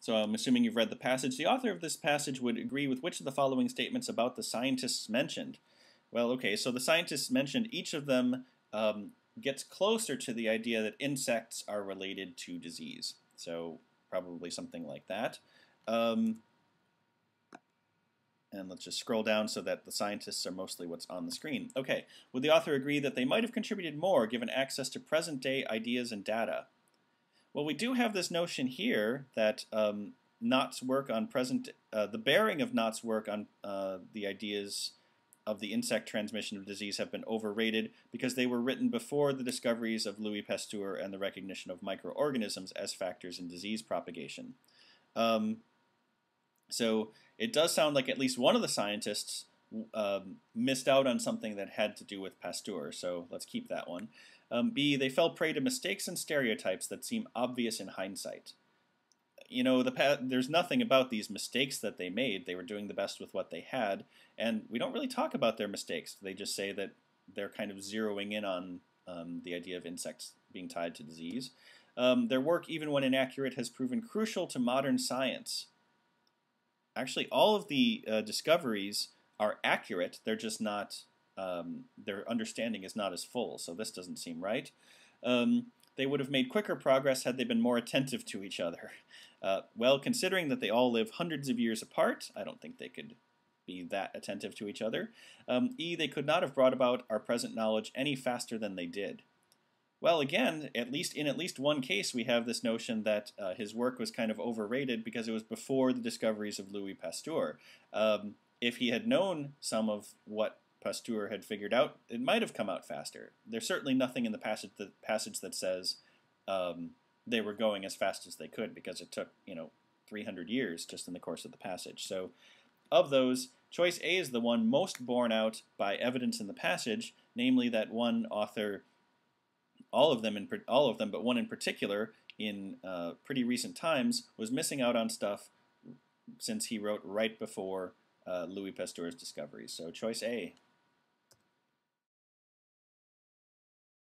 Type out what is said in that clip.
So I'm assuming you've read the passage. The author of this passage would agree with which of the following statements about the scientists mentioned? Well, okay, so the scientists mentioned, each of them gets closer to the idea that insects are related to disease. So probably something like that. And let's just scroll down so that the scientists are mostly what's on the screen. Okay, would the author agree that they might have contributed more given access to present-day ideas and data? Well, we do have this notion here that Knott's work on the bearing of Knott's work on the ideas of the insect transmission of disease have been overrated because they were written before the discoveries of Louis Pasteur and the recognition of microorganisms as factors in disease propagation. So it does sound like at least one of the scientists missed out on something that had to do with Pasteur, so let's keep that one. B, they fell prey to mistakes and stereotypes that seem obvious in hindsight. You know, there's nothing about these mistakes that they made. They were doing the best with what they had, and we don't really talk about their mistakes. They just say that they're kind of zeroing in on the idea of insects being tied to disease. Their work, even when inaccurate, has proven crucial to modern science. Actually, all of the discoveries are accurate. They're just not, their understanding is not as full, so this doesn't seem right. They would have made quicker progress had they been more attentive to each other. Well, considering that they all live hundreds of years apart, I don't think they could be that attentive to each other. E, they could not have brought about our present knowledge any faster than they did. Well, again, in at least one case, we have this notion that his work was kind of overrated because it was before the discoveries of Louis Pasteur. If he had known some of what Pasteur had figured out, it might have come out faster. There's certainly nothing in the passage that says they were going as fast as they could, because it took 300 years just in the course of the passage. So, of those, choice A is the one most borne out by evidence in the passage, namely that one author, all of them, but one in particular, in pretty recent times, was missing out on stuff since he wrote right before Louis Pasteur's discoveries. So choice A.